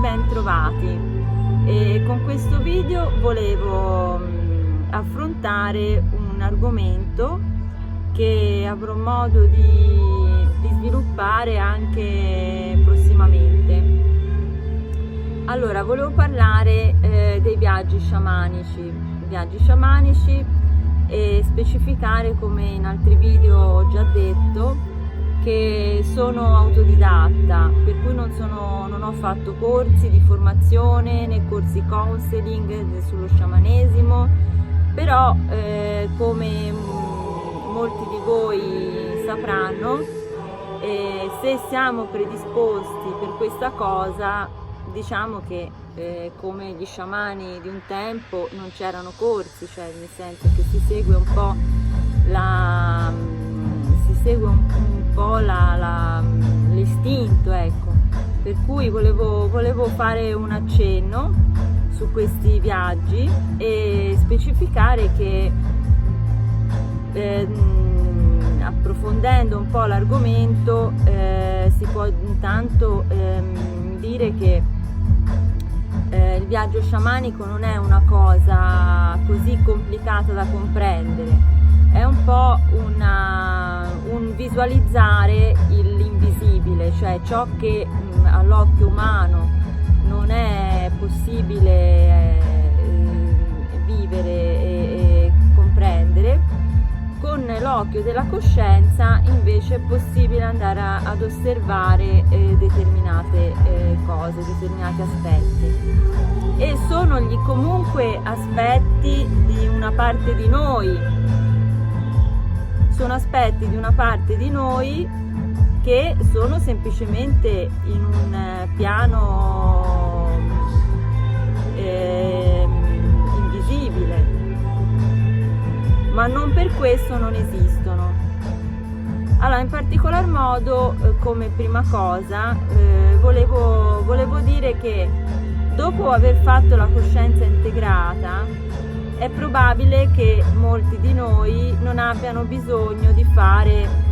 ben trovati, e con questo video volevo affrontare un argomento che avrò modo di sviluppare anche prossimamente. Allora, volevo parlare dei viaggi sciamanici e specificare, come in altri video ho già detto, che sono autodidatta, per cui non ho fatto corsi di formazione né corsi counseling sullo sciamanesimo, però come molti di voi sapranno, se siamo predisposti per questa cosa, diciamo che come gli sciamani di un tempo non c'erano corsi, cioè nel senso che si segue un po' l'istinto, ecco. Per cui volevo fare un accenno su questi viaggi e specificare che approfondendo un po' l'argomento si può intanto dire che il viaggio sciamanico non è una cosa così complicata da comprendere, è un po' un visualizzare l'invisibile, cioè ciò che all'occhio umano non è possibile vivere e comprendere. Con l'occhio della coscienza invece è possibile andare ad osservare determinate cose, determinati aspetti, e sono comunque aspetti di una parte di noi, sono aspetti di una parte di noi che sono semplicemente in un piano invisibile, ma non per questo non esistono. Allora, in particolar modo, come prima cosa, volevo dire che dopo aver fatto la coscienza integrata, è probabile che molti di noi non abbiano bisogno di fare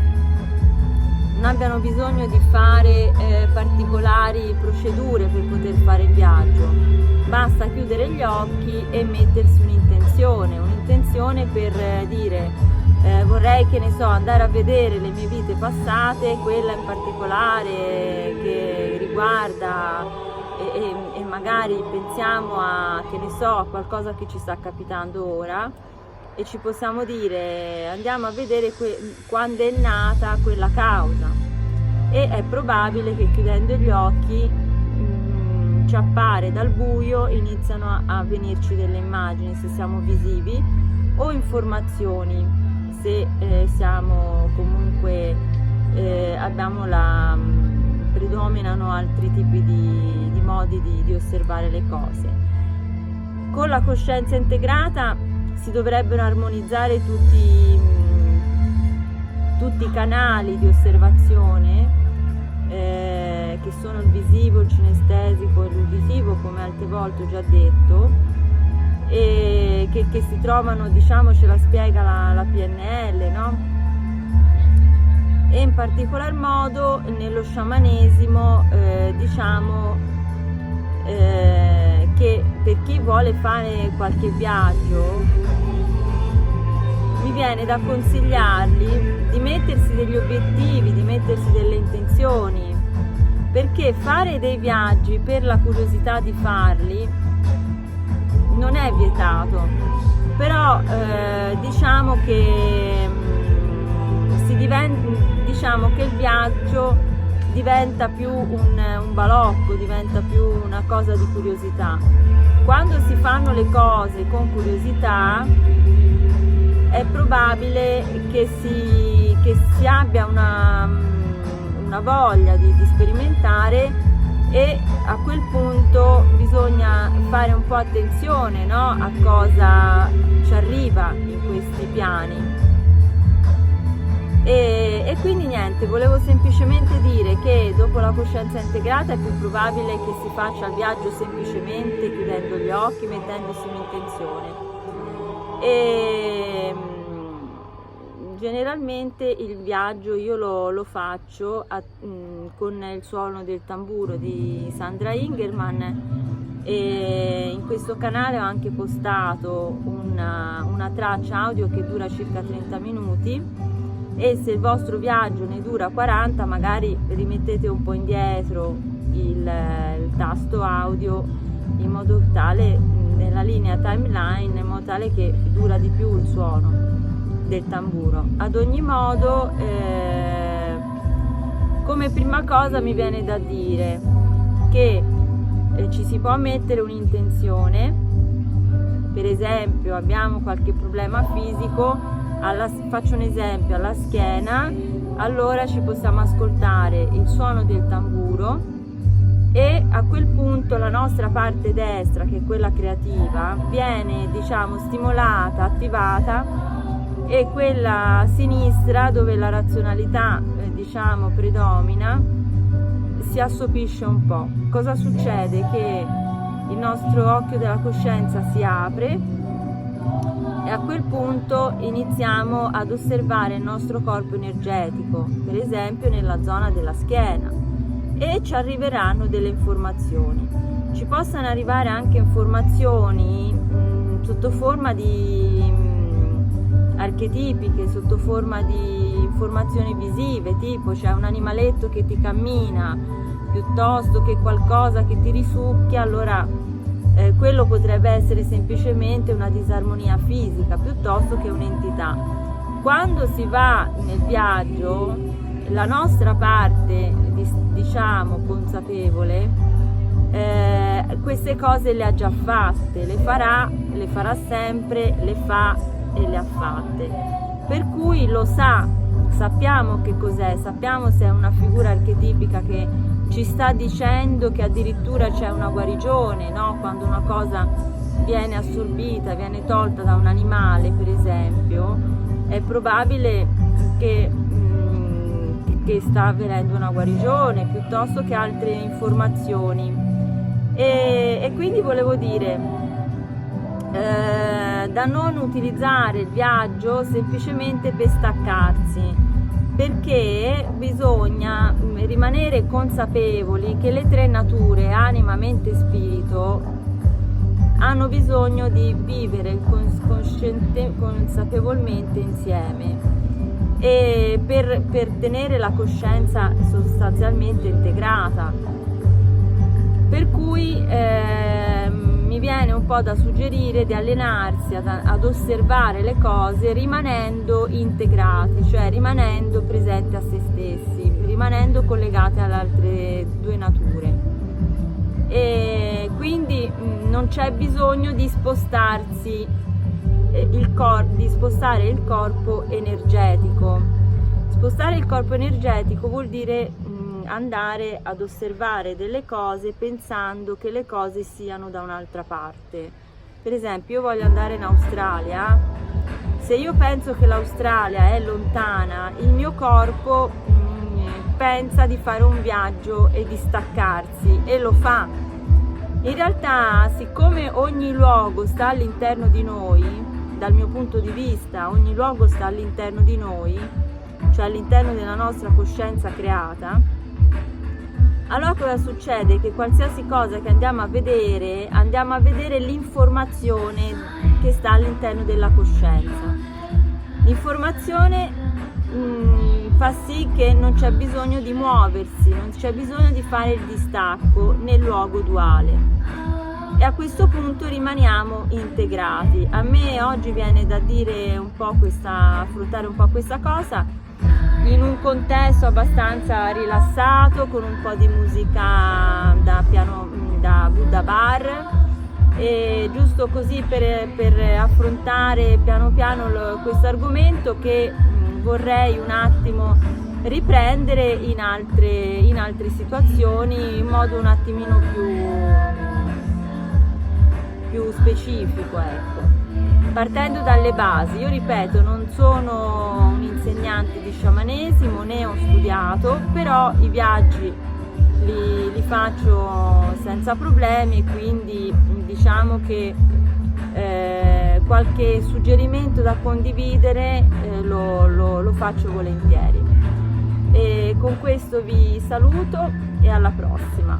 particolari procedure per poter fare il viaggio. Basta chiudere gli occhi e mettersi un'intenzione per dire vorrei, che ne so, andare a vedere le mie vite passate, quella in particolare che riguarda e magari pensiamo a, che ne so, a qualcosa che ci sta capitando ora, e ci possiamo dire andiamo a vedere quando è nata quella causa, e è probabile che chiudendo gli occhi ci appare dal buio, iniziano a venirci delle immagini se siamo visivi, o informazioni se siamo comunque predominano altri tipi di modi di osservare le cose. Con la coscienza integrata si dovrebbero armonizzare tutti i canali di osservazione, che sono il visivo, il cinestesico e l'uditivo, come altre volte ho già detto, e che si trovano, diciamo, ce la spiega la PNL, no? E in particolar modo nello sciamanesimo diciamo che per chi vuole fare qualche viaggio mi viene da consigliargli di mettersi degli obiettivi, di mettersi delle intenzioni, perché fare dei viaggi per la curiosità di farli non è vietato, però diciamo che il viaggio diventa più un balocco, diventa più una cosa di curiosità. Quando si fanno le cose con curiosità è probabile che si abbia una voglia di sperimentare, e a quel punto bisogna fare un po' attenzione, no? A cosa ci arriva in questi piani. E quindi niente, volevo semplicemente dire che dopo la coscienza integrata è più probabile che si faccia il viaggio semplicemente chiudendo gli occhi, mettendosi un'intenzione. E Generalmente il viaggio io lo faccio con il suono del tamburo di Sandra Ingerman, e in questo canale ho anche postato una traccia audio che dura circa 30 minuti, e se il vostro viaggio ne dura 40 magari rimettete un po' indietro il tasto audio in modo tale, nella linea timeline, in modo tale che dura di più il suono del tamburo. Ad ogni modo, come prima cosa mi viene da dire che ci si può mettere un'intenzione. Per esempio, abbiamo qualche problema fisico, faccio un esempio, alla schiena, allora ci possiamo ascoltare il suono del tamburo, e a quel punto la nostra parte destra, che è quella creativa, viene, diciamo, stimolata, attivata, e quella sinistra, dove la razionalità diciamo predomina, si assopisce un po'. Cosa succede? Che il nostro occhio della coscienza si apre, e a quel punto iniziamo ad osservare il nostro corpo energetico, per esempio nella zona della schiena, e ci arriveranno delle informazioni. Ci possono arrivare anche informazioni sotto forma di archetipiche, sotto forma di informazioni visive, tipo c'è un animaletto che ti cammina, piuttosto che qualcosa che ti risucchia, allora quello potrebbe essere semplicemente una disarmonia fisica piuttosto che un'entità. Quando si va nel viaggio, la nostra parte, diciamo, consapevole, queste cose le ha già fatte, le farà sempre, le fa e le ha fatte, per cui lo sappiamo che cos'è, sappiamo se è una figura archetipica che ci sta dicendo che addirittura c'è una guarigione, no? Quando una cosa viene assorbita, viene tolta da un animale, per esempio, è probabile che sta avvenendo una guarigione piuttosto che altre informazioni, e quindi volevo dire da non utilizzare il viaggio semplicemente per staccarsi, perché bisogna rimanere consapevoli che le tre nature, anima, mente e spirito, hanno bisogno di vivere consapevolmente insieme, e per tenere la coscienza sostanzialmente integrata. Per cui mi viene un po' da suggerire di allenarsi ad osservare le cose rimanendo integrati, cioè rimanendo presenti a se stessi, rimanendo collegati alle altre due nature. E quindi non c'è bisogno di spostarsi di spostare il corpo energetico. Spostare il corpo energetico vuol dire andare ad osservare delle cose pensando che le cose siano da un'altra parte. Per esempio, io voglio andare in Australia. Se io penso che l'Australia è lontana, il mio corpo pensa di fare un viaggio e di staccarsi, e lo fa. In realtà, siccome ogni luogo sta all'interno di noi, dal mio punto di vista ogni luogo sta all'interno di noi, cioè all'interno della nostra coscienza creata, allora cosa succede? Che qualsiasi cosa che andiamo a vedere l'informazione che sta all'interno della coscienza. L'informazione fa sì che non c'è bisogno di muoversi, non c'è bisogno di fare il distacco nel luogo duale, e a questo punto rimaniamo integrati. A me oggi viene da dire affrontare un po' questa cosa in un contesto abbastanza rilassato, con un po' di musica da Buddha Bar, e giusto così per affrontare piano piano questo argomento che vorrei un attimo riprendere in altre situazioni in modo un attimino più specifico, ecco. Partendo dalle basi, io ripeto, non sono un insegnante di sciamanesimo, né ho studiato, però i viaggi li faccio senza problemi, e quindi diciamo che qualche suggerimento da condividere, lo faccio volentieri. E con questo vi saluto e alla prossima.